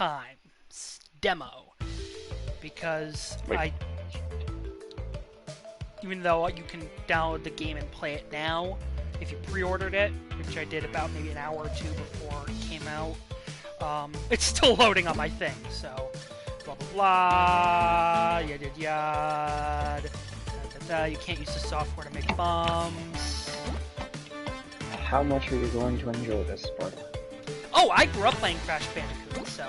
time demo because even though you can download the game and play it now, if you pre-ordered it, which I did about maybe an hour or two before it came out, it's still loading on my thing, so blah blah blah, yada yada yada. You can't use the software to make bombs. How much are you going to enjoy this, Sparta? Oh, I grew up playing Crash Bandicoot, so...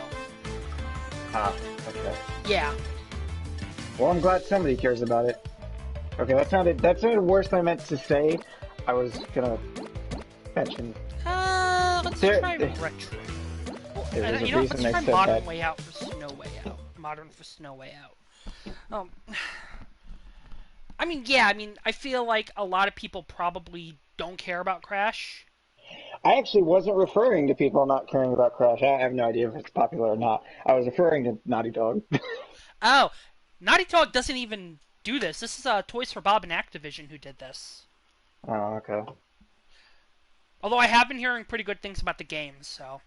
Ah, okay. Yeah. Well, I'm glad somebody cares about it. Okay, that sounded worse than I meant to say. I was gonna mention... let's try retro. Well, let's try Modern Way Out for Snow Way Out. Modern for Snow Way Out. I feel like a lot of people probably don't care about Crash. I actually wasn't referring to people not caring about Crash. I have no idea if it's popular or not. I was referring to Naughty Dog. Oh, Naughty Dog doesn't even do this. This is Toys for Bob and Activision who did this. Oh, okay. Although I have been hearing pretty good things about the games, so...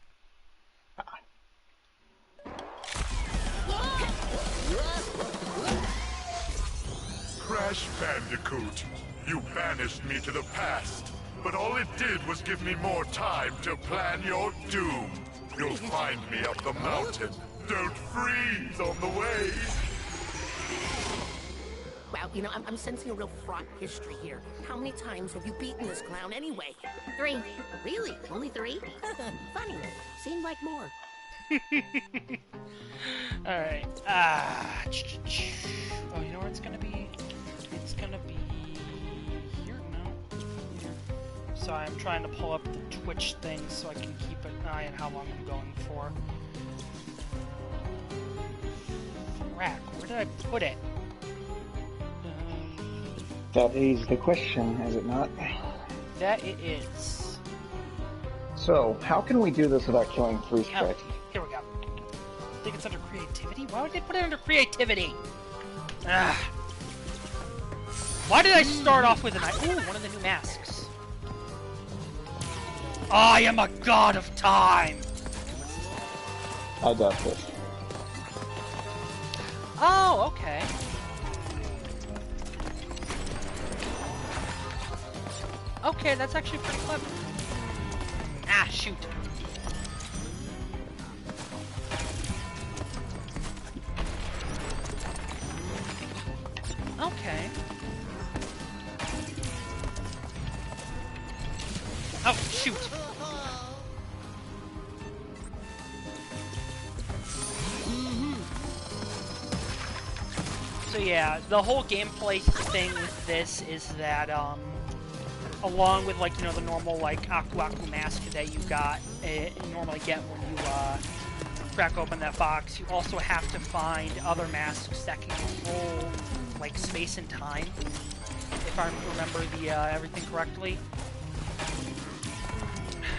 Crash Bandicoot, you banished me to the past, but all it did was give me more time to plan your doom. You'll find me up the mountain. Don't freeze on the way. Wow, I'm sensing a real fraught history here. How many times have you beaten this clown anyway? 3. Really? Only 3? Funny. Seemed like more. Alright. Oh, you know where it's gonna be? It's gonna be here now. So I'm trying to pull up the Twitch thing so I can keep an eye on how long I'm going for. Frack, where did I put it? That is the question, is it not? That it is. So, how can we do this without killing 3 sprites? Here we go. I think it's under creativity? Why would they put it under creativity? Ah. Why did I start off with ooh, one of the new masks. I am a god of time! I got this. Oh, okay. Okay, that's actually pretty clever. Ah, shoot. Okay. Oh, shoot. So yeah, the whole gameplay thing with this is that, along with, like, the normal, like, Aku Aku mask that you normally get when you, crack open that box, you also have to find other masks that can control, like, space and time, if I remember everything correctly.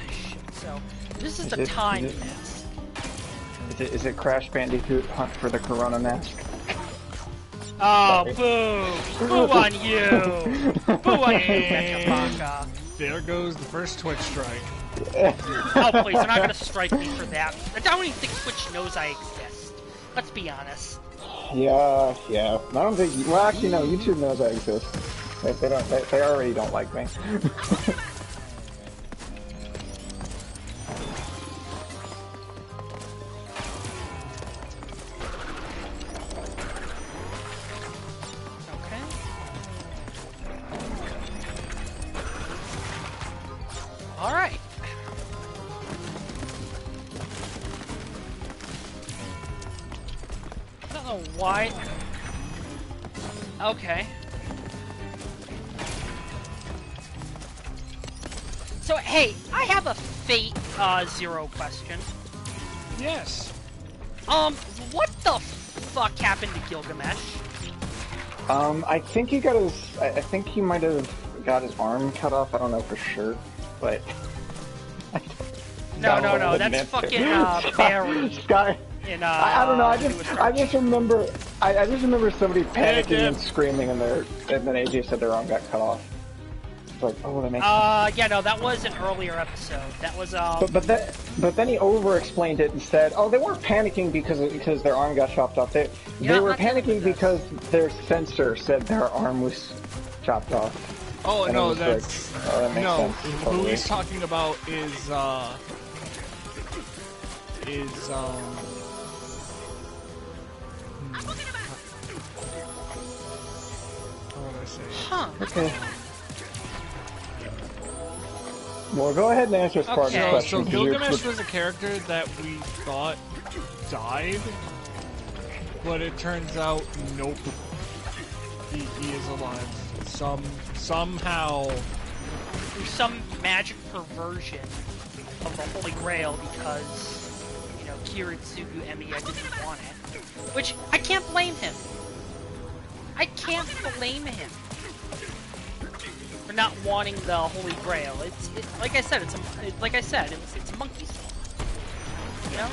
Shit, so, this is the time mask. Is it Crash Bandicoot Hunt for the Corona mask? Oh, boo! Boo on you! Boo on you, Mecha Baka! There goes the first Twitch strike. Oh, please, they're not gonna strike me for that. I don't even think Twitch knows I exist. Let's be honest. Yeah. I don't think... Well, actually, no, YouTube knows I exist. They already don't like me. Alright. I don't know why. Okay. So, hey, I have a Fate Zero question. Yes. What the fuck happened to Gilgamesh? I think he got his... I think he might have got his arm cut off. I don't know for sure, but... No, that's fucking Barry. Sky. I don't know. I just remember somebody panicking and screaming, and then AJ said their arm got cut off. like, oh, that makes sense. Yeah, no, that was an earlier episode. That was, But then he over-explained it and said, oh, they weren't panicking because their arm got chopped off. They Yeah, were I'm not dealing panicking with this. because their sensor said their arm was chopped off. Oh And I no, was like, that's oh, that makes no. sense, Who totally. he's talking about is What did I say? huh. Okay. Well, go ahead and answer Spartan's Okay. question. So 'cause you're- Gilgamesh was a character that we thought died, but it turns out nope. He is alive. Somehow. Through some magic perversion of the Holy Grail because, you know, Kiritsugu Emiya didn't want it. Which, I can't blame him. I can't blame him for not wanting the Holy Grail. It's like I said, it's a monkey stone. You know?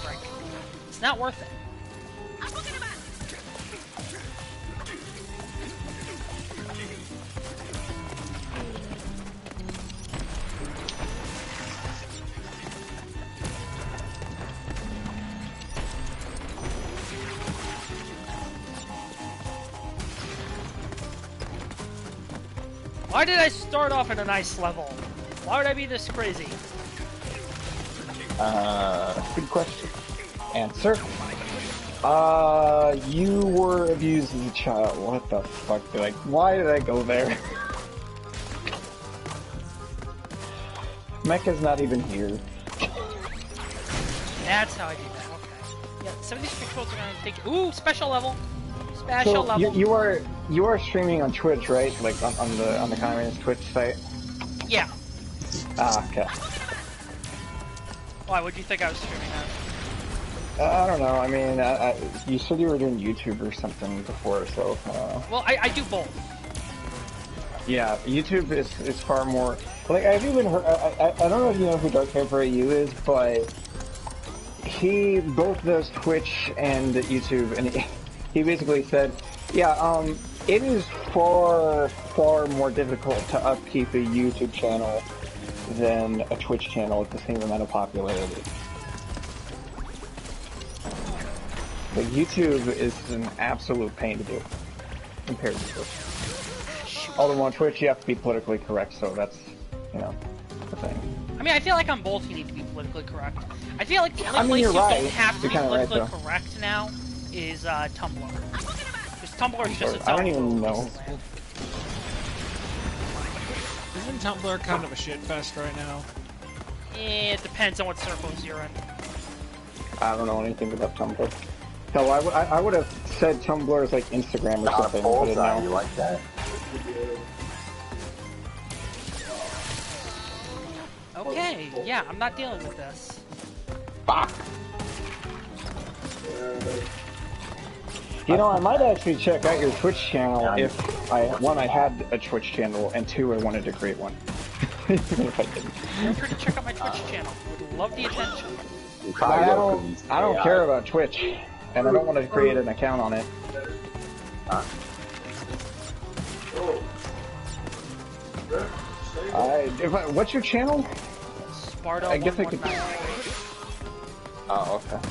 Right. It's not worth it. Why did I start off in a nice level? Why would I be this crazy? Good question. Answer. You were abused as a child. What the fuck? Why did I go there? Mecha's not even here. That's how I do that. Okay. Yeah, some of these controls are gonna take. Ooh, special level. Special So level. you are streaming on Twitch, right? Like on the Conrad's Twitch site. Yeah. Ah, okay. Why? What do you think I was streaming on? I don't know. I mean, you said you were doing YouTube or something before, so. Well, I do both. Yeah, YouTube is far more. Like, I've even heard. I don't know if you know who Dark Hyper AU is, but he both does Twitch and YouTube, and he basically said, yeah, it is far more difficult to upkeep a YouTube channel than a Twitch channel with the same amount of popularity. Like, YouTube is an absolute pain to do compared to Twitch. Although on Twitch you have to be politically correct, so that's, you know, the thing. I mean, I feel like on both you need to be politically correct. I feel like the only I mean, place you're you right. don't have to You're be kinda right, politically though. correct now is Tumblr. Because Tumblr is just its I own don't even little know. wasteland. Isn't Tumblr kind of a shit fest right now? It depends on what circles you're in. I don't know anything about Tumblr. Hell, I would have said Tumblr is like Instagram or something, but I didn't You know. like that? Okay, yeah, I'm not dealing with this. Fuck. You know, I might actually check out your Twitch channel if I had a Twitch channel, and two, I wanted to create one. Even if I didn't. Feel free to check out my Twitch channel. Would love the attention. You probably I don't care about Twitch, and I don't want to create an account on it. What's your channel? Sparta I guess I could- 119. Oh, okay.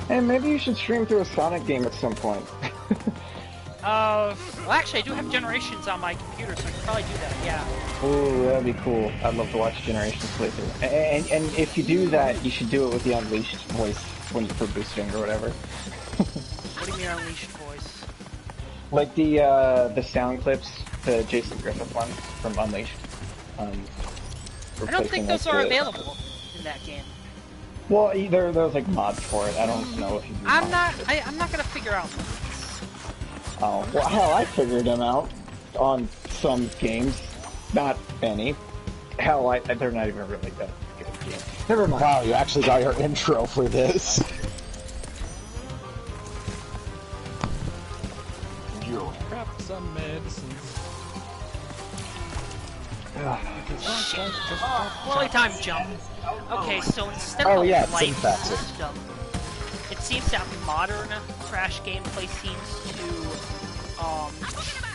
Hey, maybe you should stream through a Sonic game at some point. Well, actually, I do have Generations on my computer, so I could probably do that, yeah. Ooh, that'd be cool. I'd love to watch Generations playthrough. And if you do that, you should do it with the Unleashed voice when for boosting or whatever. What do you mean Unleashed voice? Like the sound clips, the Jason Griffith ones from Unleashed. I don't replacing, think like, those are the- available in that game. Well, there's like mods for it. I don't know if you. Do I'm mods. I'm not gonna figure out mods. Oh, well, hell, I figured them out on some games, not any. Hell, they're not even really that good games. Never mind. Wow, you actually got your intro for this. Crap some medicines. Poorly timed jump. Okay, so instead Oh, of yeah, a it's life synthetic. system, it seems that modern Crash gameplay seems to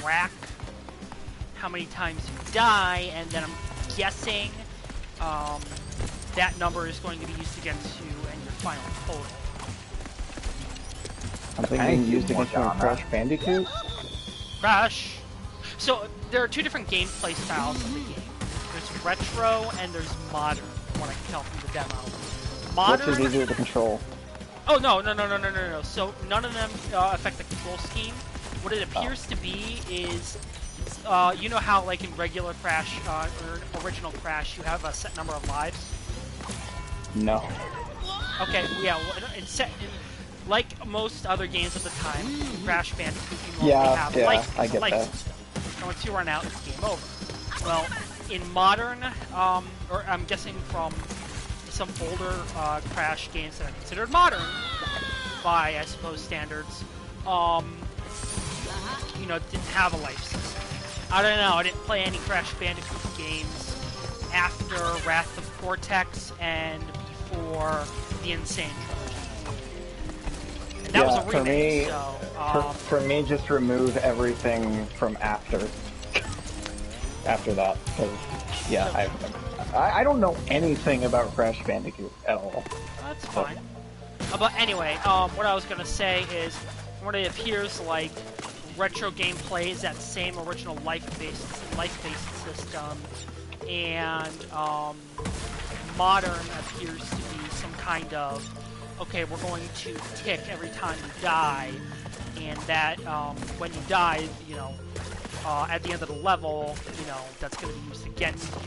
track how many times you die, and then I'm guessing that number is going to be used against you and your final total. Something Thank being you, used against you in Morgana. Crash Bandicoot? Crash! So, there are two different gameplay styles of the game. There's retro and there's modern, from what I can tell from the demo. Which Modern... is easier to control? Oh, no. So, none of them affect the control scheme. What it appears to be is... you know how, like, in regular Crash, or original Crash, you have a set number of lives? No. Okay, yeah, well, like most other games at the time, Crash Bandicoot, you normally have a life, I get life that. system. And once you run out, it's game over. Well, in modern, or I'm guessing from some older Crash games that are considered modern by, I suppose, standards, you know, didn't have a life system. I don't know, I didn't play any Crash Bandicoot games after Wrath of Cortex and before the Insane Trilogy. And that was a remake, for me, just remove everything from after that, because yeah, I don't know anything about Crash Bandicoot at all. That's fine. But anyway, what I was gonna say is, what it appears like retro gameplay is that same original life-based system, and modern appears to be some kind of, okay, we're going to tick every time you die, and that when you die, you know, at the end of the level, you know, that's going to be used against you.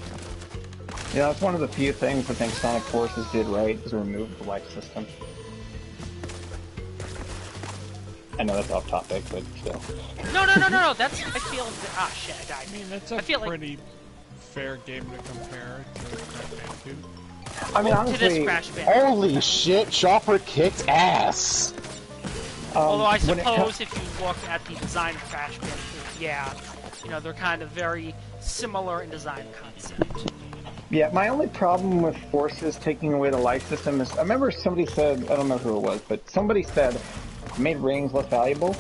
Yeah, that's one of the few things I think Sonic Forces did right, is remove the life system. I know that's off topic, but still. No, that's, I feel, shit, I died. I mean, that's a pretty fair game to compare to Crash Bandicoot. I mean, to honestly, this Crash Bandicoot. Holy shit, Chopper kicked ass! Although I when it suppose if you look at the design of Crash Bandicoot, yeah, you know, they're kind of very similar in design concept. Yeah, my only problem with Forces taking away the life system is, I remember somebody said, I don't know who it was, but somebody said, made rings less valuable.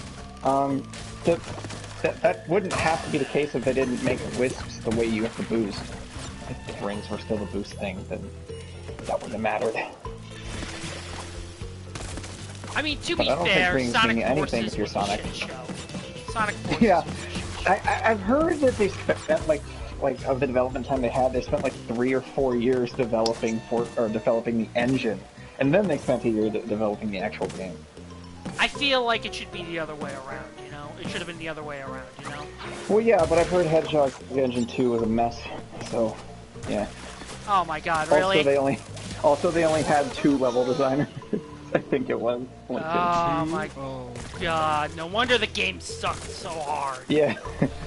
That wouldn't have to be the case if they didn't make wisps the way you have to boost. If the rings were still the boost thing, then that wouldn't have mattered. I mean, to But be I don't think fair, rings Sonic mean anything Forces if you're was a Sonic. shit show. Sonic Forces Yeah, was a shit show. I've heard that they spent like of the development time they had, they spent like 3 or 4 years developing the engine, and then they spent a year developing the actual game. I feel like it should be the other way around, you know? It should have been the other way around, you know? Well, yeah, but I've heard Hedgehog Engine 2 was a mess, so yeah. Oh my god, really? Also, they only had 2 level designers. I think it was. Oh my god, no wonder the game sucked so hard. Yeah.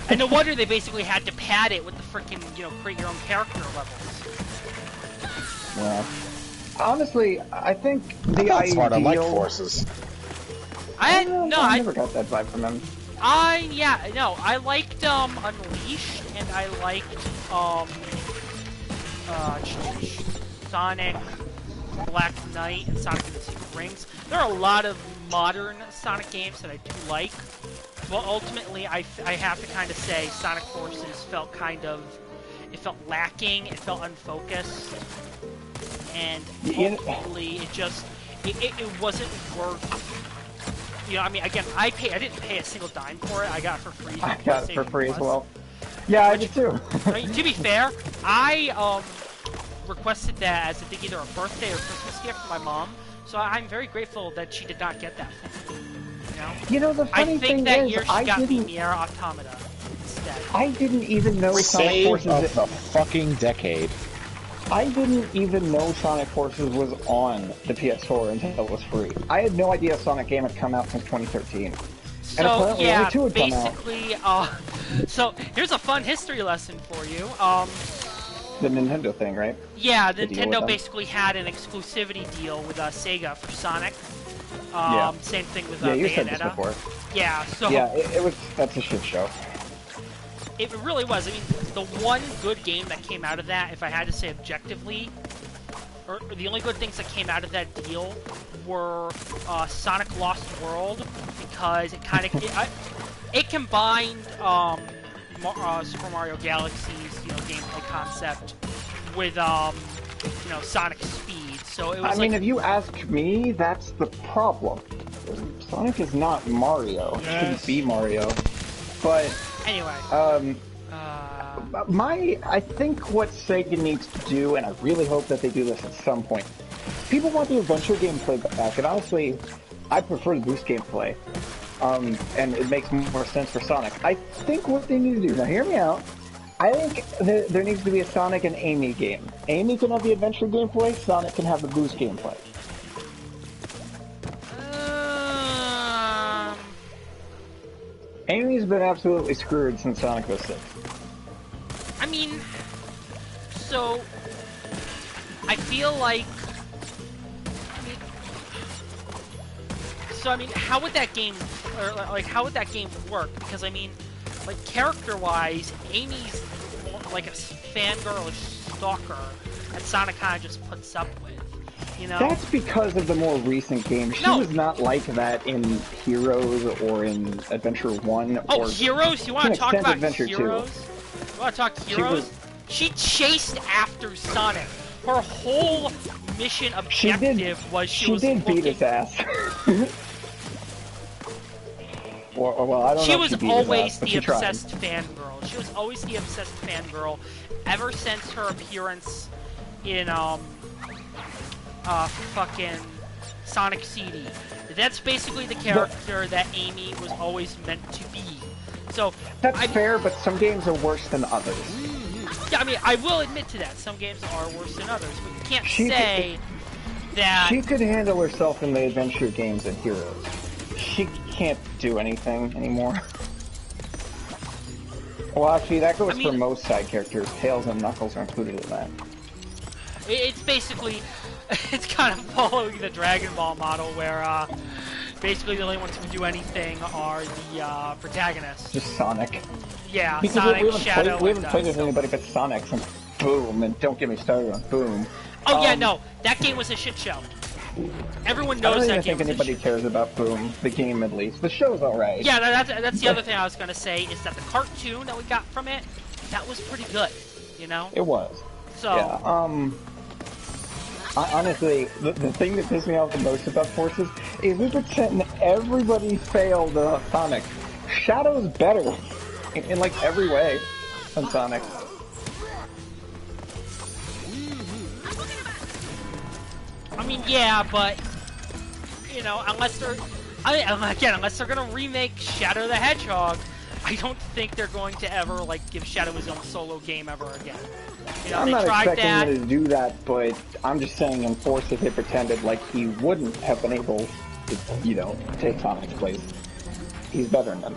And no wonder they basically had to pad it with the freaking, you know, create your own character levels. Yeah. Honestly, I think the That's ideal... smart, I like Forces. I never got that vibe from them. I liked, Unleashed, and I liked, Sonic, Black Knight, and Sonic and the Secret Rings. There are a lot of modern Sonic games that I do like, but ultimately I have to kind of say Sonic Forces felt it felt lacking, it felt unfocused, and ultimately it wasn't worth... You know, I mean, again, I didn't pay a single dime for it. I got it for free. I got it for free as well. Yeah, I did too. I mean, to be fair, I requested that as either a birthday or Christmas gift for my mom, so I'm very grateful that she did not get that for me. You know? You know, the funny I think thing that is, year she got me Nier Automata instead. I didn't even know Sonic Save Forces... of the fucking decade. I didn't even know Sonic Forces was on the PS4 until it was free. I had no idea a Sonic game had come out since 2013. So, and apparently yeah, only 2 had come out. basically, so here's a fun history lesson for you. The Nintendo thing, right? Yeah, The deal with Nintendo them. basically had an exclusivity deal with Sega for Sonic. Yeah. Same thing with Yeah, you said this Bayonetta. before. Yeah, so... Yeah, that's a shit show. it really was. I mean, the one good game that came out of that, if I had to say objectively, or the only good things that came out of that deal were Sonic Lost World, because it kind of it combined Super Mario Galaxy's gameplay concept with Sonic Speed. So it was. I mean, if you ask me, that's the problem. Sonic is not Mario. It shouldn't be Mario. But anyway. I think what Sega needs to do, and I really hope that they do this at some point, people want the adventure gameplay back, and honestly, I prefer the boost gameplay. And it makes more sense for Sonic. I think what they need to do, now hear me out, I think there needs to be a Sonic and Amy game. Amy can have the adventure gameplay, Sonic can have the boost gameplay. Amy's been absolutely screwed since Sonic 06. I mean, so I feel like, how would that game, or like, how would that game work? Because I mean, like, character-wise, Amy's more like a fangirlish stalker that Sonic kind of just puts up with. You know? That's because of the more recent games. She was not like that in Heroes or in Adventure 1. Oh, or Heroes? You want to talk about Adventure Heroes? 2. You want to talk Heroes? She chased after Sonic. Her whole mission objective was she was did beat his ass. well, I don't she know was if she beat always his ass, the but obsessed fangirl. She was always the obsessed fangirl ever since her appearance in fucking Sonic CD. That's basically the character that Amy was always meant to be. So that's fair, but some games are worse than others. Yeah, I mean, I will admit to that. Some games are worse than others, but you can't say that... She could handle herself in the adventure games and Heroes. She can't do anything anymore. Well, actually, that goes for most side characters. Tails and Knuckles are included in that. It's basically... It's kind of following the Dragon Ball model, where basically the only ones who can do anything are the protagonists. Just Sonic. Yeah, because Sonic, Shadow, we haven't played with anybody but Sonic since Boom, and don't get me started on Boom. Oh yeah, no, that game was a shit show. Everyone knows that game. I don't think anybody cares about Boom, the game at least. The show's alright. Yeah, that's the other thing I was gonna say, is that the cartoon that we got from it, that was pretty good, you know? It was. So... Yeah, honestly, the thing that pissed me off the most about Forces is we pretend everybody failed Sonic. Shadow's better in like every way than Sonic. I mean, yeah, but you know, unless they're gonna remake Shadow the Hedgehog, I don't think they're going to ever like give Shadow his own solo game ever again. You know, I'm not expecting them to do that, but I'm just saying in Forces they pretended like he wouldn't have been able to, you know, take Sonic's place. He's better than them.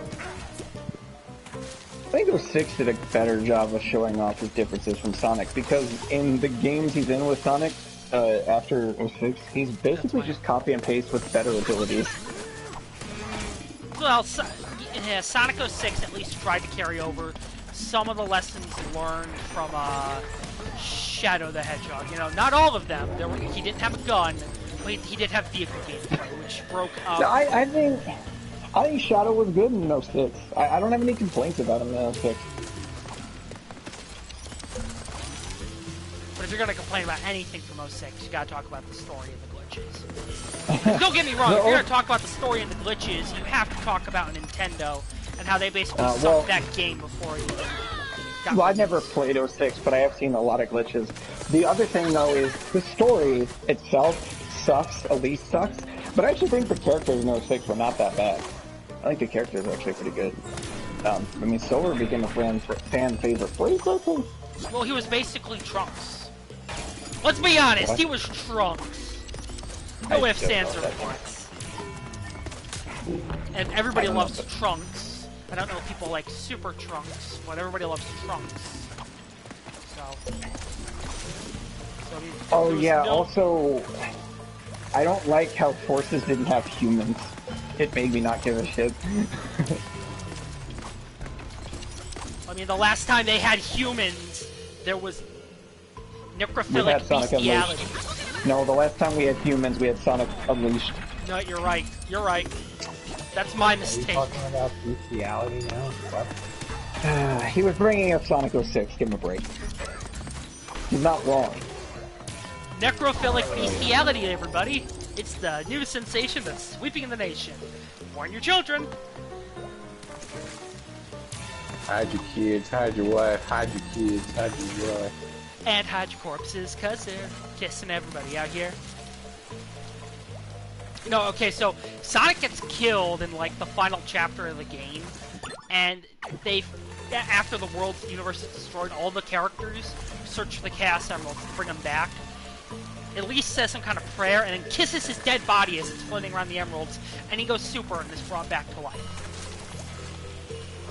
I think 06 did a better job of showing off his differences from Sonic, because in the games he's in with Sonic, after 06, he's basically just copy and paste with better abilities. Well, Sonic 06 at least tried to carry over some of the lessons learned from Shadow the Hedgehog. You know, not all of them. He didn't have a gun, but he did have vehicle gameplay, which broke up. I think Shadow was good in 06. I don't have any complaints about him in 06. But if you're gonna complain about anything from 06, you gotta talk about the story and the glitches. Don't get me wrong, if you're gonna talk about the story and the glitches, you have to talk about Nintendo and how they basically sucked that game before you got Well, I've never played 06, but I have seen a lot of glitches. The other thing, though, is the story itself sucks, at least sucks, but I actually think the characters in 06 were not that bad. I think the characters are actually pretty good. I mean, Silver became a fan favorite pretty quickly. Well, he was basically Trunks. Let's be honest, he was Trunks. No ifs, ands, or buts. And everybody loves Trunks. I don't know if people like Super Trunks, but everybody loves Trunks. Oh yeah, also, I don't like how Forces didn't have humans. It made me not give a shit. I mean, the last time they had humans, there was We necrophilic had Sonic bestiality. Unleashed. No, the last time we had humans, we had Sonic Unleashed. No, you're right. You're right. That's my Are you mistake. talking about bestiality now? What? He was bringing up Sonic 06. Give him a break. He's not wrong. Necrophilic bestiality, everybody. It's the new sensation that's sweeping the nation. Warn your children. Hide your kids, hide your wife, hide your kids, hide your wife. And hide your corpses, cause they're kissing everybody out here. No, okay, so Sonic gets killed in like the final chapter of the game, and after the world universe is destroyed, all the characters search for the Chaos Emeralds to bring them back. Elise says some kind of prayer and then kisses his dead body as it's floating around the emeralds, and he goes super and is brought back to life.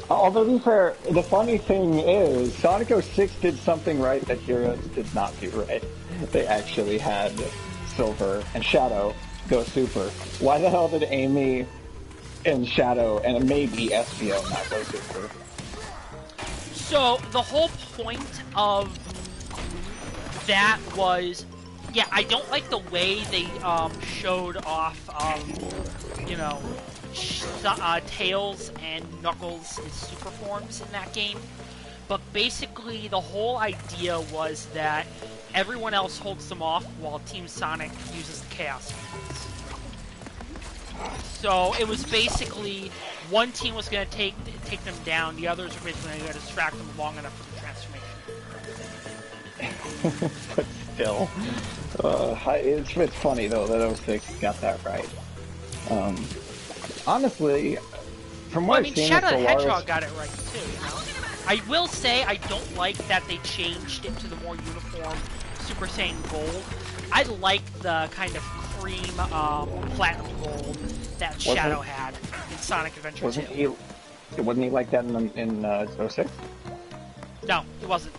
Although, to be fair, the funny thing is, Sonic 06 did something right that Heroes did not do right. They actually had Silver and Shadow go super. Why the hell did Amy and Shadow and maybe Espio not go super? So, the whole point of that was, yeah, I don't like the way they showed off, you know, Tails and Knuckles' super forms in that game. But basically, the whole idea was that everyone else holds them off while Team Sonic uses the Chaos Emeralds. So it was basically one team was going to take them down, the others were basically going to distract them long enough for the transformation. But still, it's funny though that 06 got that right. Honestly, from what Well, I mean, I've seen Shadow of the Solaris, Hedgehog got it right too, you know? I will say I don't like that they changed it to the more uniform Super Saiyan Gold. I like the kind of cream platinum gold that Shadow had in Sonic Adventure 2. wasn't he like that in 06? No, he wasn't.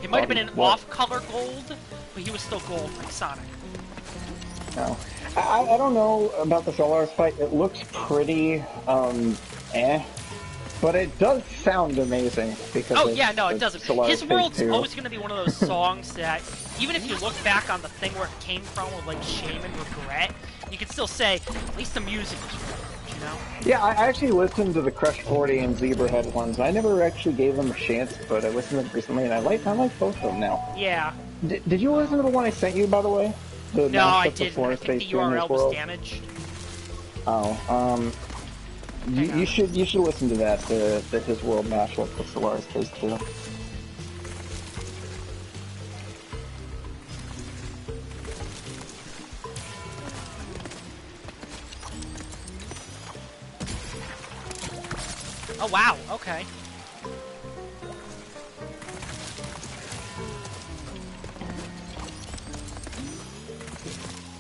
It might have been an What? off-color gold, but he was still gold like Sonic. No. I don't know about the Solaris fight. It looks pretty, but it does sound amazing because Oh yeah, no, it doesn't. Solaris His World's Phase 2. always going to be one of those songs that, even if you look back on the thing where it came from with like shame and regret, you can still say, at least the music was good, you know? Yeah, I actually listened to the Crush 40 and Zebrahead ones. I never actually gave them a chance, but I listened to them recently, and I like both of them now. Yeah. Did you listen to the one I sent you, by the way? The No, I mashup of didn't. I Solaris think Phase the 2 and His URL was World? damaged. Oh, you should listen to that, the His World mashup with Solaris Phase 2. Oh wow, okay.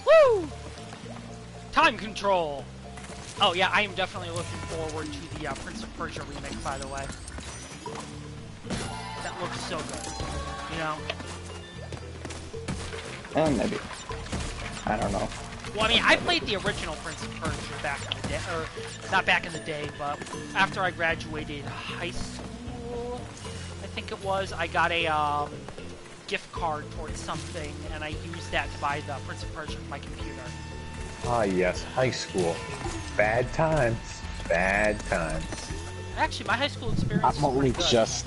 Woo! Time control! Oh yeah, I am definitely looking forward to the Prince of Persia remake, by the way. That looks so good, you know? Maybe. I don't know. Well, I mean, I played the original Prince of Persia back in the day, or not back in the day, but after I graduated high school, I think it was, I got a gift card towards something, and I used that to buy the Prince of Persia for my computer. Ah, yes, high school. Bad times. Bad times. Actually, my high school experience I'm was only pretty good. just...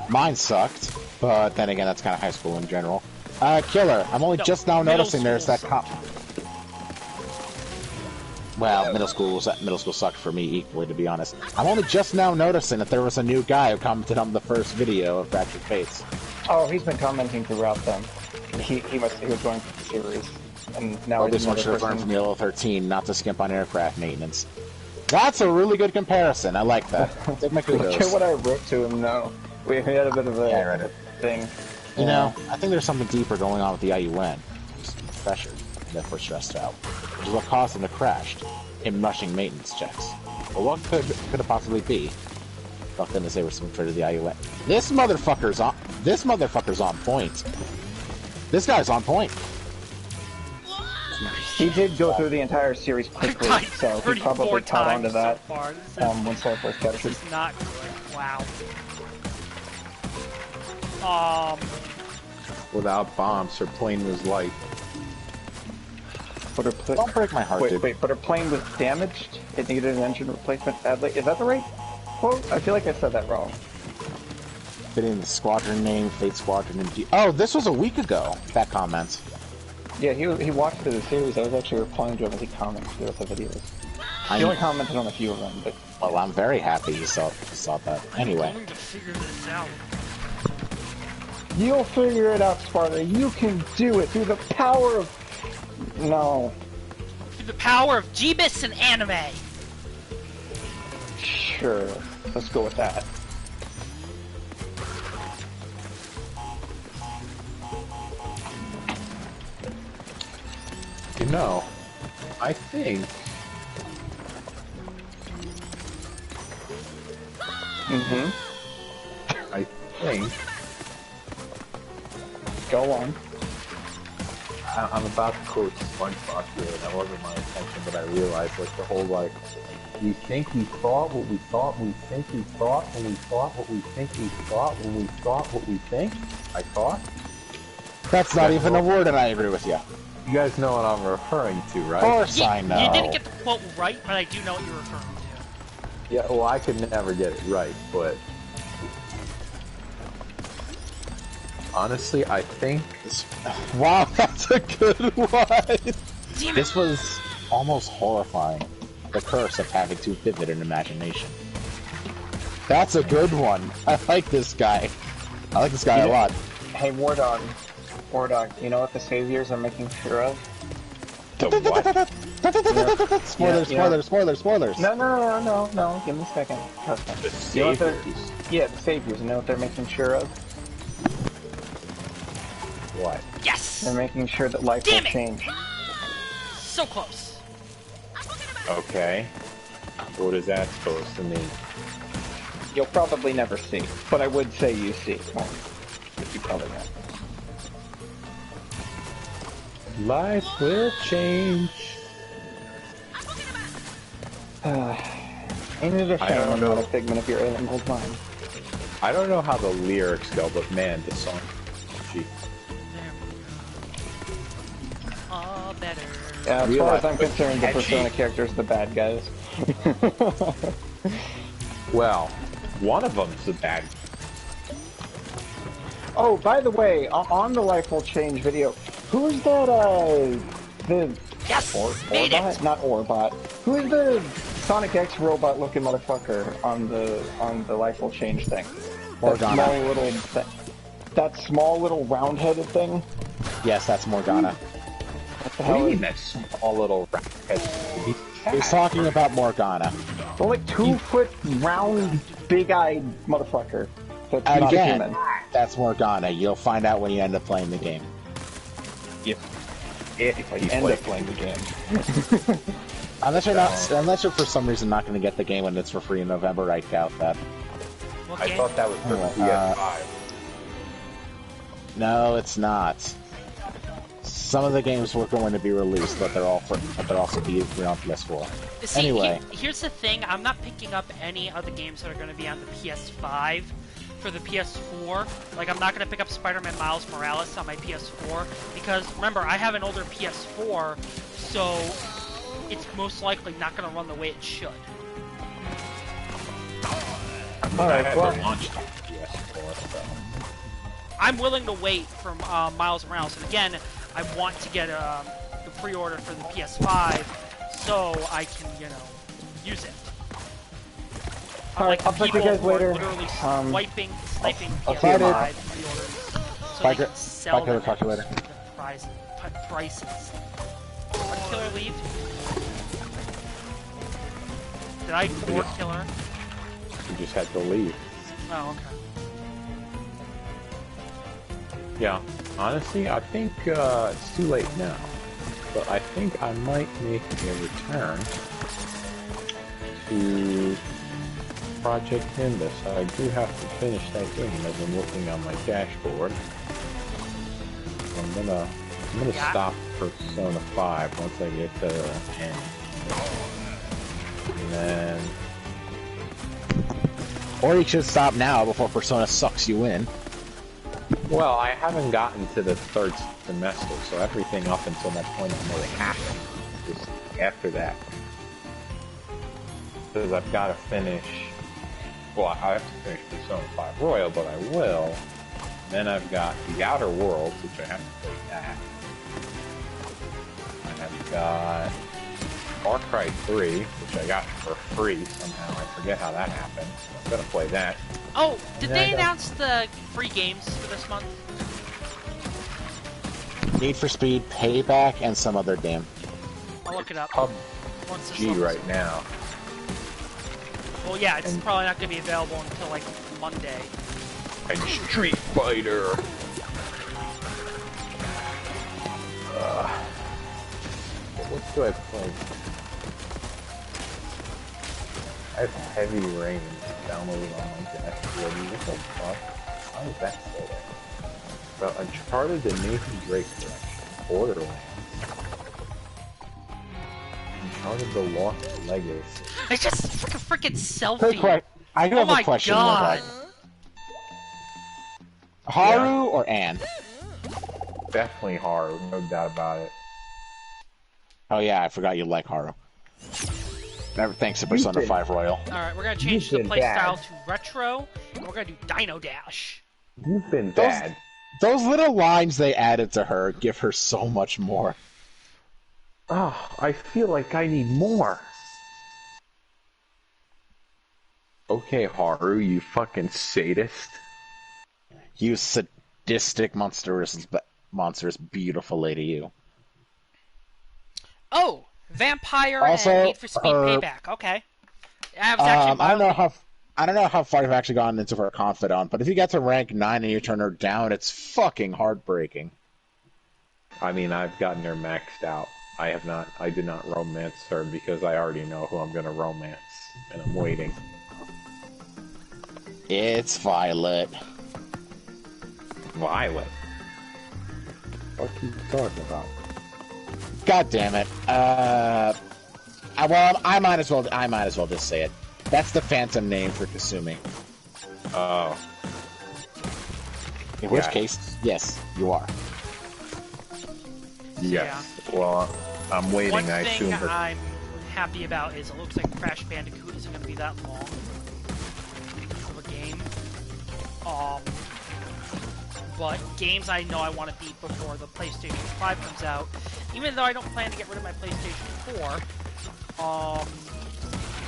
Mine sucked, but then again, that's kind of high school in general. Killer, I'm only No, just now middle noticing there's that school cop... Well, middle school sucked for me equally, to be honest. I'm only just now noticing that there was a new guy who commented on the first video of Fractured Fates. Oh, he's been commenting throughout them. He was going through the series, and now Well, he's this one another should have learned person. from Yellow 13 not to skimp on aircraft maintenance. That's a really good comparison. I like that. Take my kudos. Look at what I wrote to him now. We had a bit of a Yeah, I read it. thing. You know, I think there's something deeper going on with the IUN. Just pressured, and therefore stressed out. Which is what caused him to crash. Him rushing maintenance checks. But what could it possibly be? Fuck goodness, they were some afraid of the IUN. This motherfucker's on point. This guy's on point. He did go through the entire series quickly, I've died so he probably 34 caught on to times that so far. This when Soul first captured. is not good. Wow. Without bombs, her plane was light. But her Don't break my heart, dude. wait, but her plane was damaged. It needed an engine replacement badly. Is that the right quote? I feel like I said that wrong. Fitting the squadron name, Fate Squadron, and oh, this was a week ago. That comment. Yeah, he watched the series. I was actually replying to him as he commented with the videos. He only commented on a few of them, but Well, I'm very happy you saw that. Anyway, I'm going to figure this out. you'll figure it out, Sparta. You can do it through the power of... No. Through the power of Jeebus and anime. Sure. Let's go with that. You know, I think I think Go on. I'm about to quote SpongeBob here. That wasn't my intention, but I realized like the whole like we think we thought what we thought we think we thought when we thought what we think we thought when we thought what we think I thought. that's not even a word, and I agree with you. You guys know what I'm referring to, Of right? course I know. You didn't get the quote right, but I do know what you're referring to. Yeah, well, I could never get it right, but honestly, I think Wow, that's a good one. Damn it. This was almost horrifying. The curse of having too vivid an imagination. That's a good one. I like this guy. I like this guy a lot. Hey, War Dog, you know what the Saviors are making sure of? the what? Spoilers. No. Give me a second. Trust me. The You know what they're- Saviors. Yeah, the Saviors. You know what they're making sure of? What? Yes! They're making sure that life Damn will it! change. So close. Okay. What is that supposed to mean? You'll probably never see, but I would say you see. Well, you probably know. Life will change. Ain't it a I shame don't I'm know. not a figment of your alien gold mind? I don't know how the lyrics go, but man, this song. Gee. There we go. All better. As Real far as life I'm was concerned, the catchy. Persona characters are the bad guys. Well, one of them's the bad. Oh, by the way, on the Life Will Change video, who's that, the... Yes! Made Orbot? it! Not Orbot. Who's the Sonic X robot-looking motherfucker on the Life Will Change thing? Morgana. That small little... That small little round-headed thing? Yes, that's Morgana. What the What do hell you is mean that small little racket? He was talking about Morgana. the like 2-foot round, big-eyed motherfucker. That's not a Again, human. that's Morgana. You'll find out when you end up playing the game. If I end up playing the game. Unless you're for some reason not going to get the game when it's for free in November, I doubt that. What I game? thought that was for Anyway, PS5. No, it's not. Some of the games were going to be released, but they'll also be on PS4. See, Anyway. here's the thing. I'm not picking up any of the games that are going to be on the PS5 for the PS4. Like, I'm not going to pick up Spider-Man Miles Morales on my PS4 because, remember, I have an older PS4, so it's most likely not going to run the way it should. Alright, well... launched on PS4, so. I'm willing to wait for Miles Morales, and again, I want to get the pre-order for the PS5 so I can, use it. Alright, I'll talk to you guys people who are later. literally sniping I'll see you tomorrow. PS5 pre-orders so Bye, they can sell Killer, them talk to you later. at prices. Did Killer leave? Did I ignore Killer? You just had to leave. Oh, okay. Yeah, honestly, I think it's too late now. But I think I might make a return to Project Nimbus. I do have to finish that game as I'm looking on my dashboard. I'm gonna Yeah. stop Persona 5 once I get to the end. And then Or you should stop now before Persona sucks you in. Well, I haven't gotten to the third semester, so everything up until that point has really happened. Just after that. Because I've got to finish... Well, I have to finish Persona 5 Royal, but I will. Then I've got The Outer Worlds, which I have to play that. And I've got Far Cry 3, which I got for free somehow. I forget how that happened. So I'm gonna play that. Oh, did they announce the free games for this month? Need for Speed, Payback, and some other game. I'll look it up. Once this G level's- right now. Well, yeah, it's probably not going to be available until, like, Monday. And Street Fighter. What do I play? I have Heavy Rain downloaded on my dashboard. What the fuck? How is that still there? Well, Uncharted, the Nathan Drake collection. Borderlands. Uncharted, the Lost Legacy. It's just freaking Quick selfie. que- I do Oh have my a question. god. Haru or Anne? Definitely hard, no doubt about it. Oh yeah, I forgot you like Haru. Never thanks to Persona been- 5 Royal. Alright, we're going to change the You've been playstyle bad. to retro, and we're going to do Dino Dash. You've been bad. Those little lines they added to her give her so much more. Oh, I feel like I need more. Okay, Haru, you fucking sadist. You sadistic, monstrous, beautiful lady, you. Oh, Vampire Also, and Need for Speed Payback. Okay. I was actually I don't know how far you've actually gone into her confidant, but if you get to rank 9 and you turn her down, it's fucking heartbreaking. I mean, I've gotten her maxed out. I did not romance her because I already know who I'm gonna romance, and I'm waiting. It's Violet. Violet. What are you talking about? God damn it. Well, I might as well just say it. That's the phantom name for Kasumi. Oh. In which Yeah. case, yes, you are. Yes. Well, I'm waiting. One I thing assume her. I'm happy about is it looks like Crash Bandicoot isn't going to be that long of a game. But games I know I want to beat before the PlayStation 5 comes out, even though I don't plan to get rid of my PlayStation 4,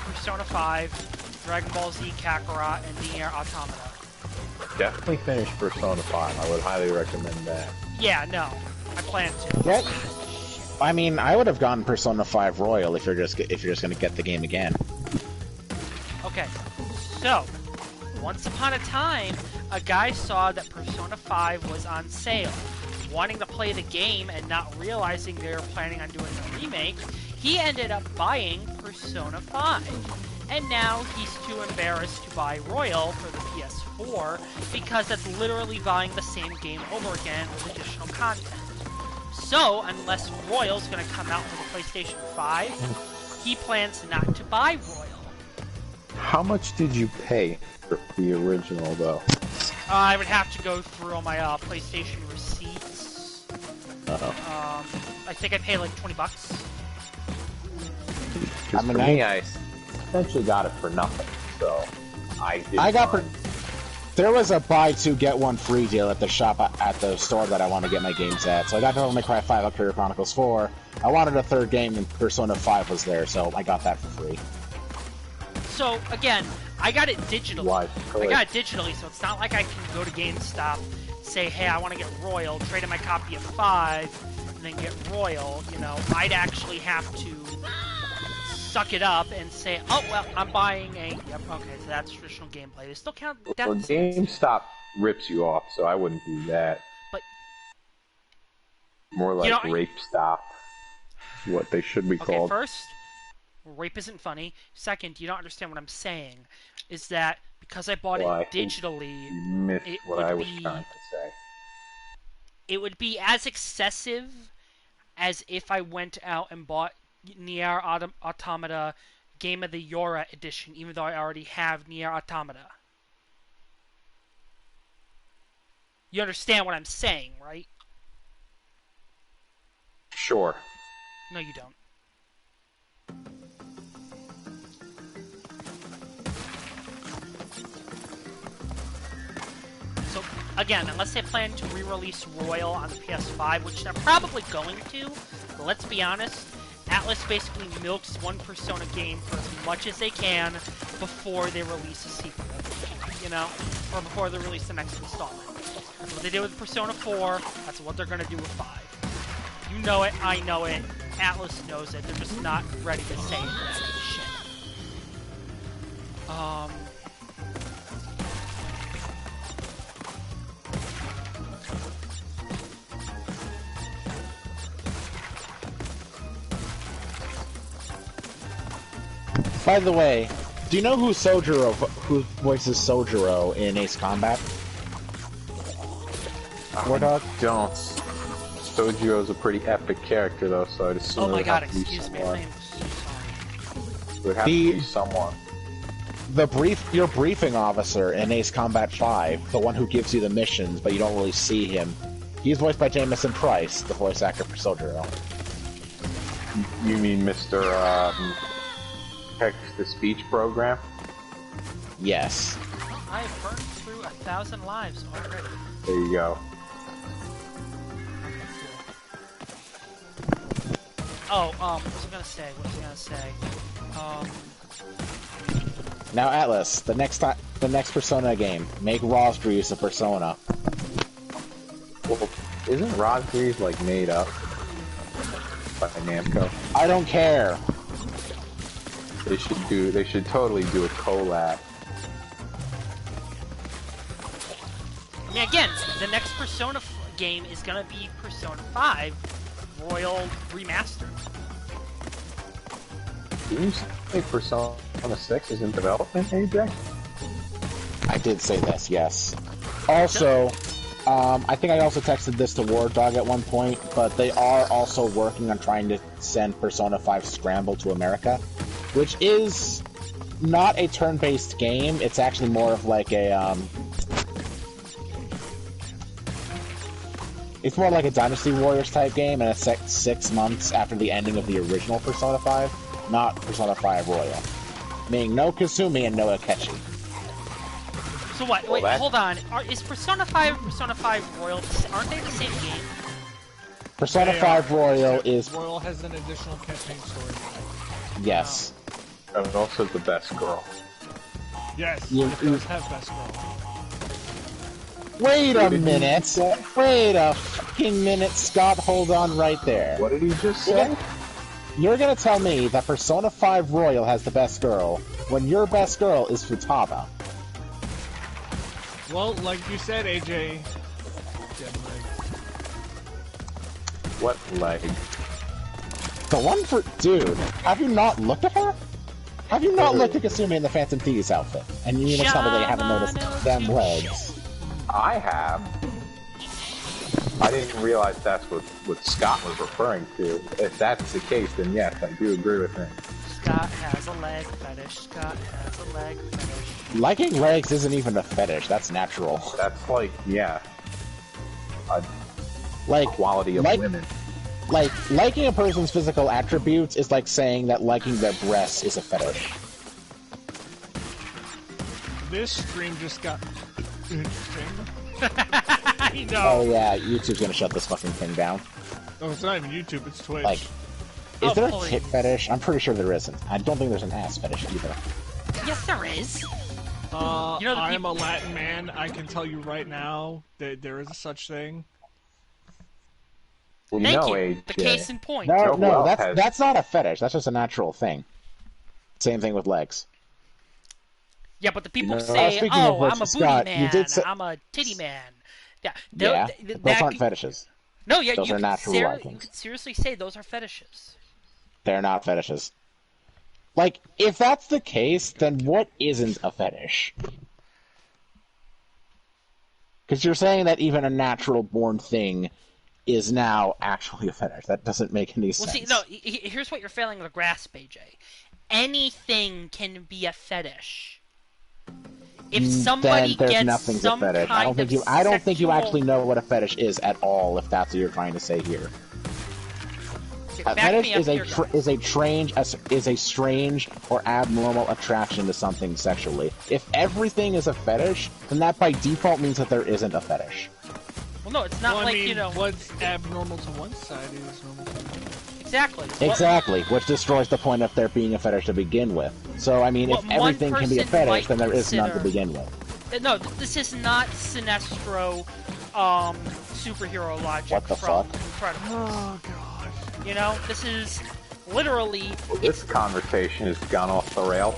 Persona 5, Dragon Ball Z Kakarot, and Nier Automata. Definitely finish Persona 5. I would highly recommend that. Yeah, no, I plan to. Yep. I mean, I would have gone Persona 5 Royal if you're just going to get the game again. Okay, so, once upon a time, a guy saw that Persona 5 was on sale. Wanting to play the game and not realizing they were planning on doing a remake, he ended up buying Persona 5. And now he's too embarrassed to buy Royal for the PS4 because it's literally buying the same game over again with additional content. So, unless Royal's going to come out for the PlayStation 5, he plans not to buy Royal. How much did you pay for the original, though? I would have to go through all my PlayStation receipts. I think I paid like $20. For mean, me, I essentially got it for nothing, so I got fine. There was a buy two get one free deal at the shop at the store that I want to get my games at. So I got Devil May Cry 5, Valkyria Chronicles 4. I wanted a third game, and Persona 5 was there, so I got that for free. So again, I got it digitally. Why? I got it digitally, so it's not like I can go to GameStop, say, hey, I want to get Royal, trade in my copy of 5, and then get Royal. You know, I'd actually have to suck it up and say, oh, well, I'm buying a... Yep, okay, so that's traditional gameplay. They still count... Well, GameStop rips you off, so I wouldn't do that. But... More like Rape Stop. Is what they should be called. Okay, first, rape isn't funny. Second, you don't understand what I'm saying. Is that because I bought it digitally... You missed what I was trying to say. It would be as excessive as if I went out and bought Nier Automata Game of the Yora edition, even though I already have Nier Automata. You understand what I'm saying, right? Sure. No, you don't. So, again, unless they plan to re-release Royal on the PS5, which they're probably going to, but let's be honest, Atlus basically milks one Persona game for as much as they can before they release a sequel, you know? Or before they release the next installment. What they did with Persona 4, that's what they're gonna do with 5. You know it, I know it, Atlus knows it, they're just not ready to say it yet. Shit. By the way, do you know who voices Sojiro in Ace Combat? War Dog? Don't. Sojiro's a pretty epic character, though, so I'd assume Oh my it would god, have to be excuse me, someone. I am so sorry. It would have to be someone. Your briefing officer in Ace Combat 5, the one who gives you the missions, but you don't really see him, he's voiced by Jamison Price, the voice actor for Sojiro. You mean Mr. Text-to-Speech program? Yes. I have burned through 1,000 lives already. There you go. Oh, what was I gonna say? Now, Atlas, the next Persona game, make Rosgreaves a Persona. Well, isn't Rosgreaves, like, made up by Namco? I don't care. They should totally do a collab. I mean, again, the next Persona game is gonna be Persona 5 Royal Remastered. Didn't you say Persona 6 is in development, AJ? I did say this, yes. Also, I think I also texted this to War Dog at one point, but they are also working on trying to send Persona 5 Scramble to America, which is not a turn-based game. It's actually more of like a, it's more like a Dynasty Warriors type game, and it's set 6 months after the ending of the original Persona 5, not Persona 5 Royal. Meaning no Kasumi and no Akechi. So what? Wait, hold on. Is Persona 5 and Persona 5 Royal, aren't they the same game? Persona 5 Royal is... Royal has an additional campaign story. Yes. And also the best girl. Yes, it does have best girl. Wait a minute! Wait a fucking minute, Scott, hold on right there. What did he just say? You're gonna tell me that Persona 5 Royal has the best girl, when your best girl is Futaba. Well, like you said, AJ... What leg? The one for... Dude, have you not looked at her? Have you not looked at Kasumi in the Phantom Thieves outfit? And you mean to tell me that you haven't noticed them legs? I have. I didn't realize that's what Scott was referring to. If that's the case, then yes, I do agree with him. Scott has a leg fetish. Scott has a leg fetish. Liking legs isn't even a fetish, that's natural. That's like, yeah. Like, quality of women. Like, liking a person's physical attributes is like saying that liking their breasts is a fetish. This stream just got interesting. I know. Oh yeah, YouTube's gonna shut this fucking thing down. Oh, it's not even YouTube, it's Twitch. Like, is there a tit fetish? I'm pretty sure there isn't. I don't think there's an ass fetish either. Yes, there is. You know, I am a Latin man. I can tell you right now that there is a such thing. Well, Thank you. AJ. The case in point. No, that's not a fetish. That's just a natural thing. Same thing with legs. Yeah, but the people say, say, "Oh, I'm a booty Scott, man. say... I'm a titty man." Yeah, those aren't fetishes. No, yeah, those are natural likings. You could seriously say those are fetishes. They're not fetishes. Like, if that's the case, then what isn't a fetish? Because you're saying that even a natural-born thing is now actually a fetish. That doesn't make any sense. Well, see, no, here's what you're failing to grasp, AJ. Anything can be a fetish. If somebody then there's gets nothing's a some fetish. kind I don't think of you. I don't think you sexual- actually know what a fetish is at all. If that's what you're trying to say here. A Back me fetish up is here, guys. is a strange or abnormal attraction to something sexually. If everything is a fetish, then that by default means that there isn't a fetish. Well, no, it's not Well, like, I mean, you know... what's abnormal to one side is normal to another. Exactly. Exactly, which destroys the point of there being a fetish to begin with. So, I mean, What if one everything can be a person fetish, might then there is none to consider- begin with. No, this is not Sinestro, superhero logic What the from fuck? Incredibles. Oh god. You know, this is literally... Well, this conversation has gone off the rails.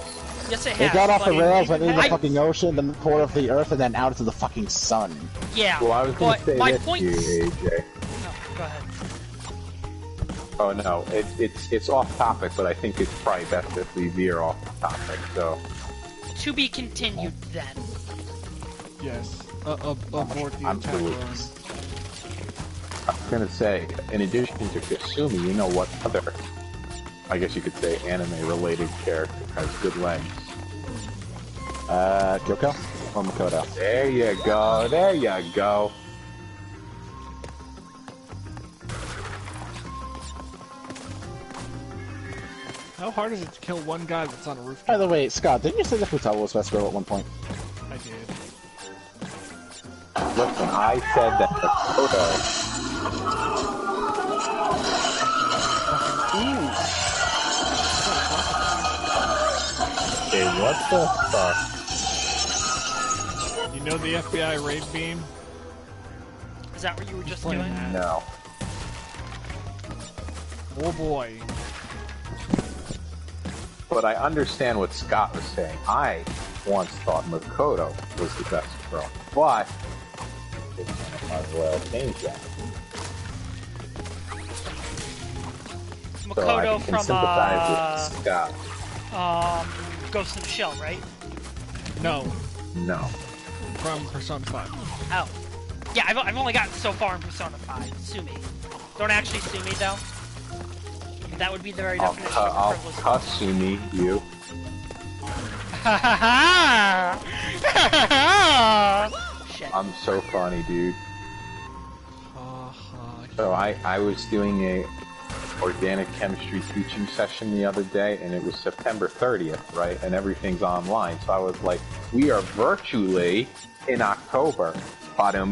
Yes, it It has. got off the but- rails, went into the I- fucking ocean, then the core of the earth, and then out into the fucking sun. Yeah, Well, I was going but to say my this point... to you, AJ. No, go ahead. Oh no, it's off topic, but I think it's probably best if we veer off the topic. So, To be continued, then. Yes. Abort the attack Absolutely. run. I was gonna say, in addition to Kasumi, you know what other, I guess you could say, anime-related character has good legs? Kyoko? Or Makoto? There you go. There you go. How hard is it to kill one guy that's on a roof? By the way, Scott, didn't you say that Futaba was best girl at one point? I did. Listen, I said that Makoto. Okay, what the fuck? You know the FBI raid beam? Is that what you were just Playing doing? that. No. Oh boy. But I understand what Scott was saying. I once thought Makoto was the best girl, but it's well changed that. So I Makoto can from, sympathize with Scott. Ghost in the Shell, right? No. No. From Persona 5. Oh. Yeah, I've only gotten so far in Persona 5. Sue me. Don't actually sue me, though. That would be the very definition of a I'll privilege. Kasumi you. Ha ha ha! Shit. I'm so funny, dude. Uh-huh. So I was doing a organic chemistry teaching session the other day, and it was September 30th, right? And everything's online. So I was like, we are virtually in October. Okay,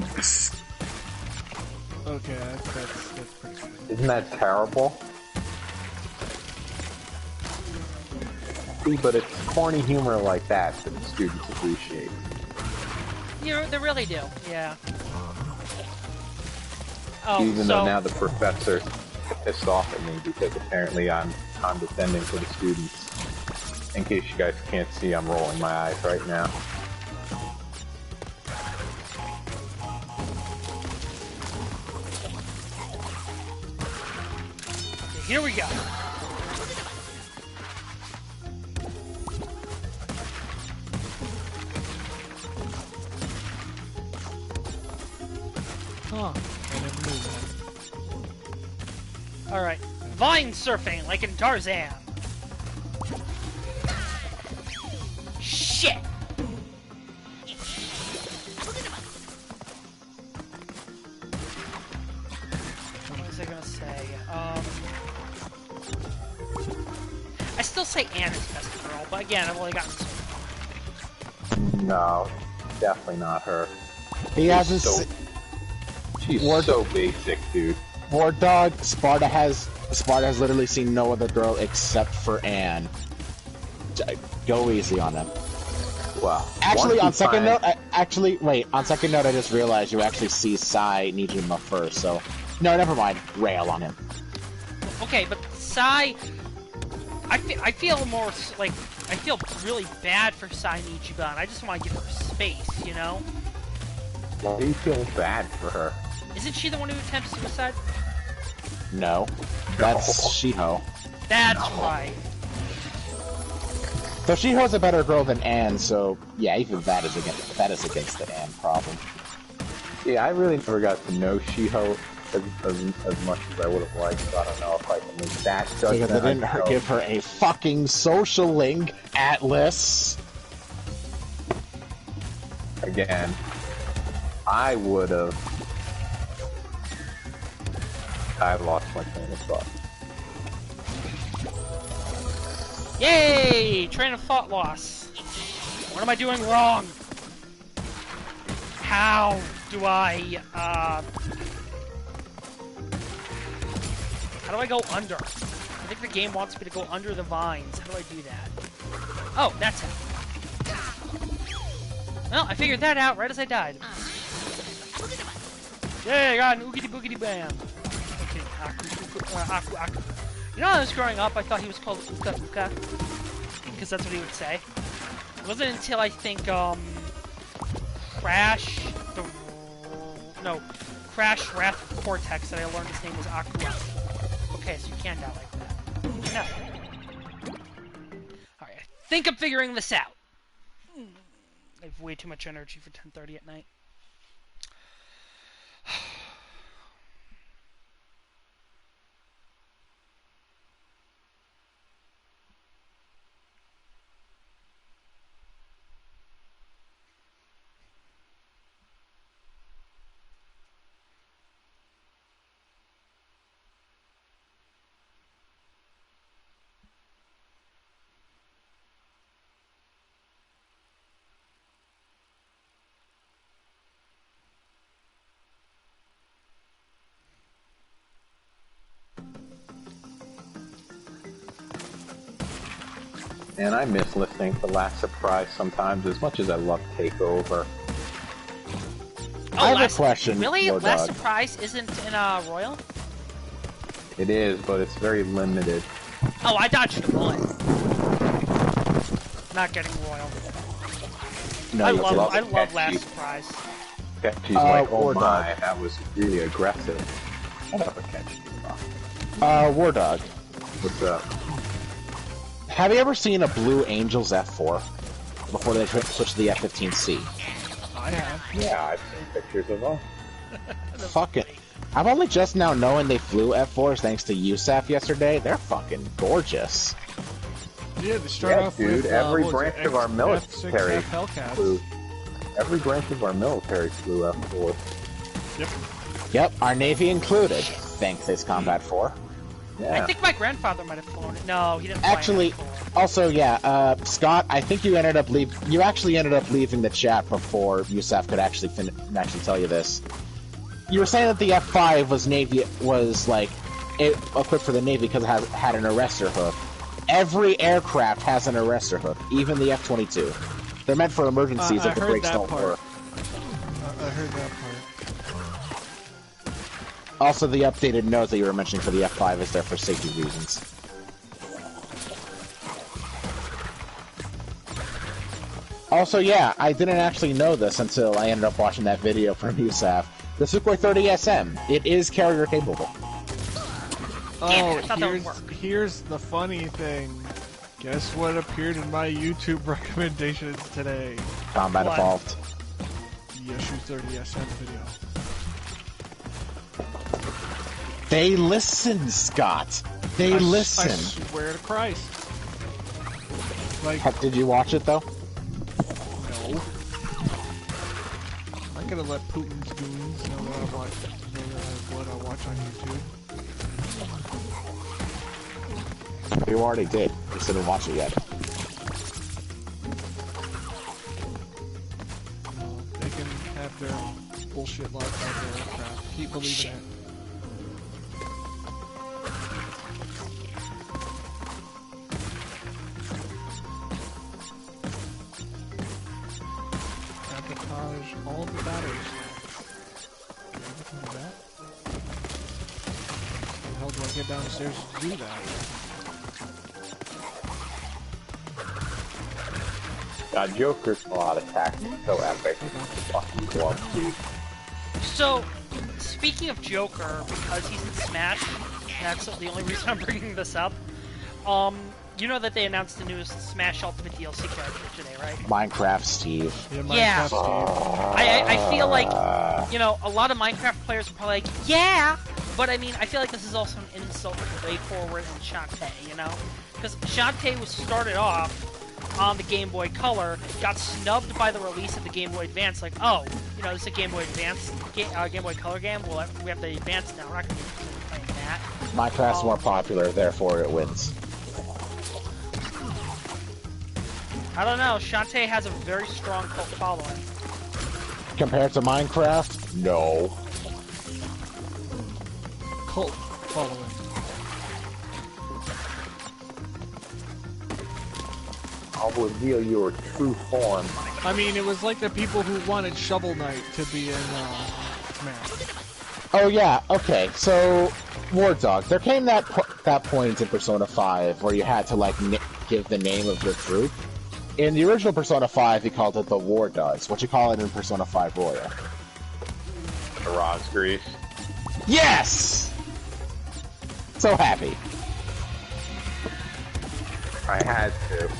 that's pretty good. Isn't that terrible? See, but it's corny humor like that that the students appreciate. They really do, yeah. Oh, Even so, though now the professor's pissed off at me because apparently I'm condescending to the students. In case you guys can't see, I'm rolling my eyes right now. here we go. Huh. I never knew that. Alright. Vine surfing, like in Tarzan. Shit! What was I gonna say? I still say Anne is best girl, but again, I've only gotten so far. No, definitely not her. He hasn't so, se- she's Ward- so basic, dude. War Dog, Sparta has literally seen no other girl except for Anne. Go easy on him. Wow. Actually, on Once you second find- note, wait. On second note, I just realized you actually see Sai Nijima first. So, no, never mind. Rail on him. Okay, but Sai... I feel more, like... I feel really bad for Sai Nichiban. I just want to give her space, you know? Why do you feel bad for her? Isn't she the one who attempts suicide? No, that's Shiho. That's right. So Shiho's a better girl than Anne. So yeah, even that is against the Anne problem. Yeah, I really never got to know Shiho as much as I would have liked, so I don't know if I can make that Because judgment. they didn't give her a fucking social link, Atlas. again, I would've... I lost my train of thought. Yay! Train of thought loss. What am I doing wrong? How do I, how do I go under? I think the game wants me to go under the vines. How do I do that? Oh, that's it. Well, I figured that out right as I died. Yay, I got an oogity boogity bam. Okay, Aku, Aku. You know, when I was growing up, I thought he was called Uka Uka, because that's what he would say. It wasn't until I think, Crash Wrath of Cortex that I learned his name was Aku Aku. Okay, so you can die like that. No. Alright, I think I'm figuring this out. I have way too much energy for 10:30 at night. And I miss listening to Last Surprise sometimes as much as I love Takeover. I have a question. Really? Lord Last Dog. Surprise isn't in Royal? It is, but it's very limited. Oh, I dodged a bullet. Not getting Royal. No, I you love can- Last Surprise. She's like, oh War my, Dog. that was really aggressive. I'll never catch you. War Dog. What's up? Have you ever seen a Blue Angels F4 before they switched to the F-15C? I have. Yeah, I've seen pictures of them. Fuck it. I'm only just now knowing they flew F4s thanks to USAF yesterday. They're fucking gorgeous. Yeah, they start Yeah, off dude, with every what was branch it, of our F6 military Hellcats. flew. Every branch of our military flew F4. Yep. Yep, our Navy included. Thanks, Ace Combat 4. Yeah. I think my grandfather might have flown it. No, he didn't fly Actually, it before. also, yeah, Scott, I think you actually ended up leaving the chat before USAF could actually tell you this. You were saying that the F5 was equipped for the Navy because it had an arrestor hook. Every aircraft has an arrestor hook, even the F-22. They're meant for emergencies if the brakes don't work. I heard that part. Also, the updated note that you were mentioning for the F5 is there for safety reasons. Also, yeah, I didn't actually know this until I ended up watching that video from USAF. The Sukhoi 30SM, it is carrier capable. Damn it, I thought that would work. Here's the funny thing. Guess what appeared in my YouTube recommendations today? Combat What? Evolved. Yeshu 30SM video. They listen, Scott. They I listen. swear to Christ. Like, Did you watch it, though? no. I'm not gonna let Putin's goons know what I watch on YouTube. You already did. You just didn't watch it yet. They can have their bullshit life out there. Crap. Keep believing it. Sabotage all the battery stacks. Can I do that? How the hell do I get downstairs to do that? God, Joker's a lot of tactics, so epic. Fucking glove, dude. So, speaking of Joker, because he's in Smash, that's the only reason I'm bringing this up. You know that they announced the newest Smash Ultimate DLC character today, right? Minecraft Steve. Yeah. Steve. I feel like, you know, a lot of Minecraft players are probably like, yeah! But I mean, I feel like this is also an insult to Way Forward and Shantae, you know? Because Shantae was started off on the Game Boy Color, got snubbed by the release of the Game Boy Advance. Like, oh, you know, this is a Game Boy Advance, Game Boy Color game. Well, we have the Advance now. We're not going to be playing that. Minecraft's more popular, therefore it wins. I don't know. Shantae has a very strong cult following. Compared to Minecraft, no. Cult following. I'll reveal your true form. I mean, it was like the people who wanted Shovel Knight to be in Smash. Oh yeah, okay, so War Dog, there came that point in Persona 5 where you had to like give the name of your troop. In the original Persona 5, you called it the War Dogs. What you call it in Persona 5 Royal? The Rosgrease. Yes! So happy. I had to.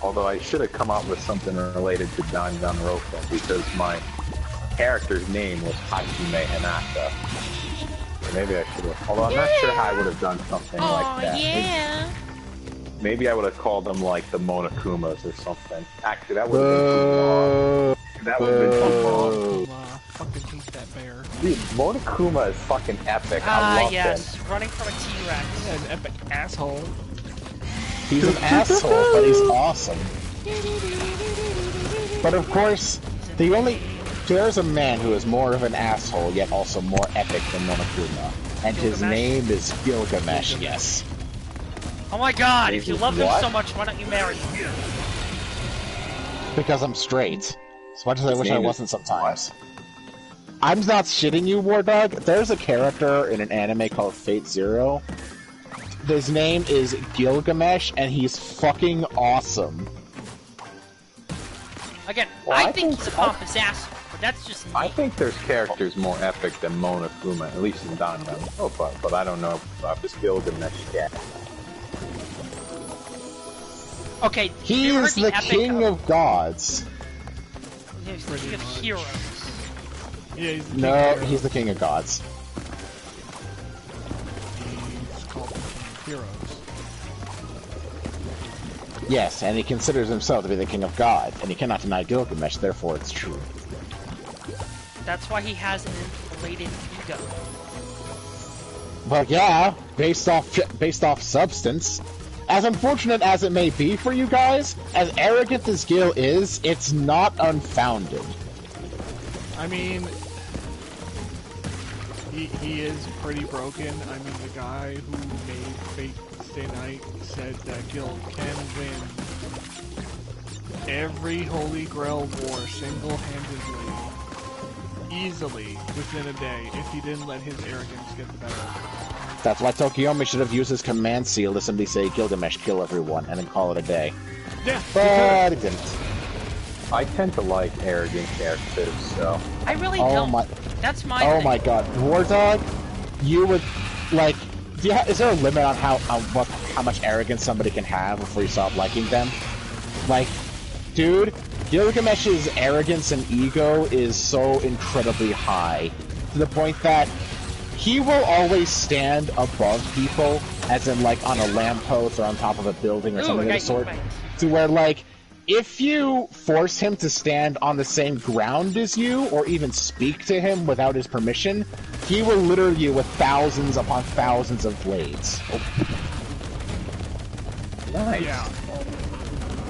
Although I should have come up with something related to Danganronpa because my character's name was Hajime Hinata. Or maybe I should have. Although I'm not sure how I would have done something like that. Yeah. Maybe I would have called them like the Monokumas or something. Actually, that would have been too long. That would have been too long. Fucking hate that bear. Dude, Monokuma is fucking epic. I love yes. him. Running from a T-Rex. Yeah, an epic asshole. He's an asshole, but he's awesome. But of course, there's a man who is more of an asshole, yet also more epic than Monokuma. And his name is Gilgamesh, yes. Oh my god, if you love him so much, why don't you marry him? Because I'm straight. As much as I wish I wasn't sometimes. I'm not shitting you, War Dog. There's a character in an anime called Fate Zero. His name is Gilgamesh, and he's fucking awesome. Again, I think he's a pompous asshole, but that's just me. I think there's characters more epic than Monokuma, at least in Danganronpa, but I don't know about this Gilgamesh yet. Okay, he is the king of gods. He's the king of heroes. Yeah, he's the no, king of he's the king of gods. He's called heroes. Yes, and he considers himself to be the king of God, and he cannot deny Gilgamesh, therefore it's true. That's why he has an inflated ego. Well, yeah, based off substance. As unfortunate as it may be for you guys, as arrogant as Gil is, it's not unfounded. I mean, he is pretty broken. I mean, the guy who made Fate Stay Night said that Gil can win every Holy Grail war single-handedly, easily, within a day, if he didn't let his arrogance get the better of him. That's why Tokiyome should have used his command seal to simply say, Gilgamesh, kill everyone, and then call it a day. Yeah, but it didn't. I tend to like arrogant characters, so... I really don't. That's my thing. My god. War Dog, you would, like... is there a limit on how much arrogance somebody can have before you stop liking them? Like, dude, Gilgamesh's arrogance and ego is so incredibly high, to the point that he will always stand above people, as in, like, on a lamppost or on top of a building or something of the sort, to where, like, if you force him to stand on the same ground as you, or even speak to him without his permission, he will litter you with thousands upon thousands of blades. Oh. Nice. Yeah.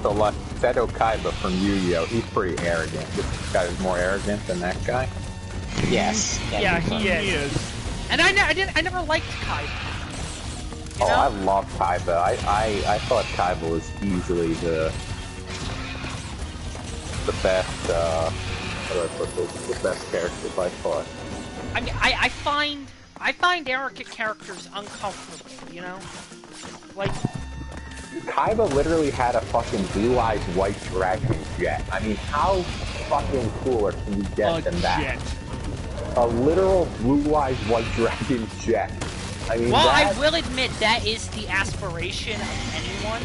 So, like, Seto Kaiba from Yu-Gi-Oh! He's pretty arrogant. This guy is more arrogant than that guy? Yes. Yeah, he is. And I never liked Kaiba. You know? I love Kaiba. I thought Kaiba was easily the best, how do I put this? The best character by far. I mean, I find arrogant characters uncomfortable, you know? Like... Kaiba literally had a fucking blue-eyed white dragon jet. I mean, how fucking cooler can you get than that? A literal blue-eyed white dragon jet. I mean, well, I will admit that is the aspiration of anyone.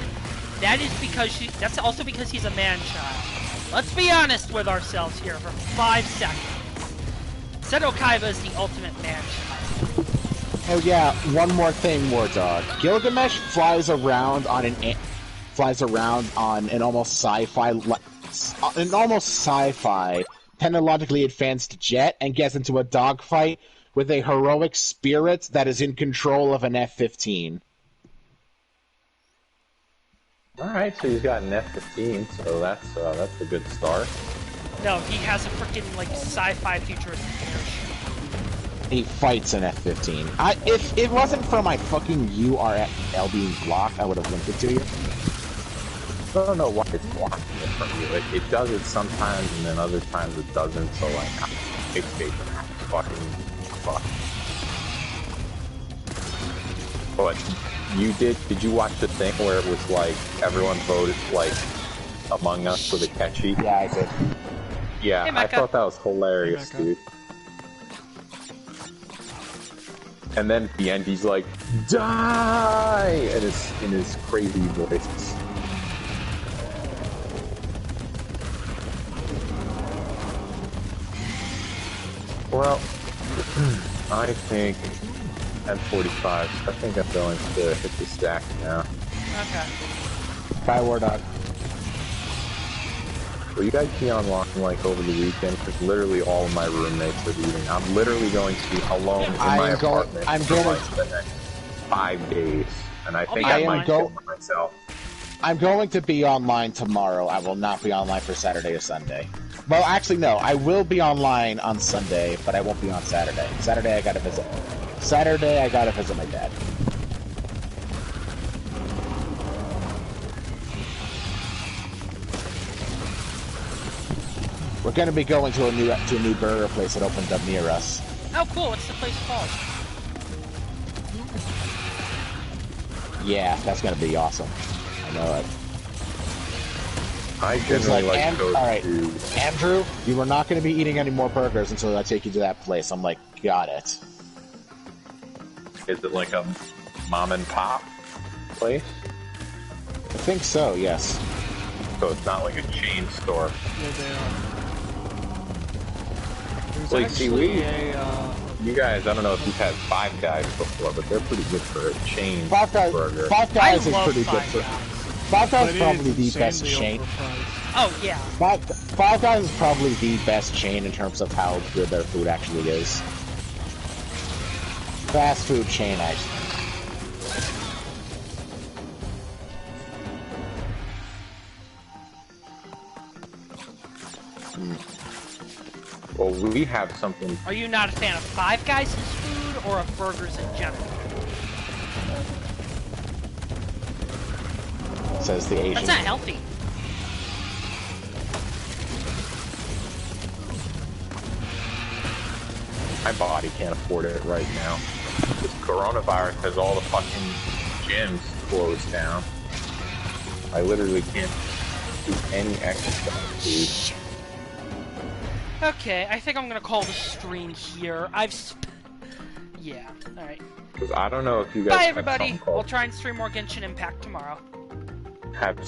That is because that's also because he's a man-child. Let's be honest with ourselves here for 5 seconds. Seto Kaiba is the ultimate man-child. Oh yeah, one more thing, War Dog. Gilgamesh flies around on an flies around on an almost sci-fi, technologically advanced jet and gets into a dogfight with a heroic spirit that is in control of an F-15. Alright, so he's got an F-15, so that's a good start. No, he has a freaking like sci-fi futuristic airship. He fights an F-15. If it wasn't for my fucking URL being blocked, I would have linked it to you. I don't know why it's blocking it from you. It does it sometimes, and then other times it doesn't, so like, it's fucking fuck. But did you watch the thing where it was like, everyone voted like, Among Us for the catchy? Yeah, I did. Yeah, Hey, I thought that was hilarious, Hey, dude. And then at the end, he's like, "Die!" and it's in his crazy voice. Well, I think M45. I think I'm going to hit the stack now. Okay. Bye, War Dog. Will you guys be online like over the weekend? Because literally all of my roommates are leaving. I'm literally going to be alone in my apartment for like the next 5 days, and I think I might kill myself. I'm going to be online tomorrow. I will not be online for Saturday or Sunday. Well, actually, no. I will be online on Sunday, but I won't be on Saturday. Saturday, I gotta visit my dad. We're gonna be going to a new burger place that opened up near us. Oh, cool. What's the place called? Yeah, that's gonna be awesome. I know it. I generally like to go alright, to... Andrew, you are not going to be eating any more burgers until I take you to that place. I'm like, got it. Is it like a mom and pop place? I think so, yes. So it's not like a chain store. Yeah, they are. There's Like, see, actually you guys, I don't know if you've had Five Guys before, but they're pretty good for a chain burger. Five Guys is love pretty good Five for... Guys. Five Guys but is it probably is the best insanely chain. overpriced. Oh, yeah. Five Guys is probably the best chain in terms of how good their food actually is. Fast food chain, actually. Well, we have something... Are you not a fan of Five Guys' food or of burgers in general? Says the Asian. That's not healthy. My body can't afford it right now. This coronavirus has all the fucking gyms closed down. I literally can't do any exercise, dude. Okay, I think I'm gonna call the stream here. Yeah, alright. Because I don't know if you guys Bye, have everybody! something called We'll try and stream more Genshin Impact tomorrow. have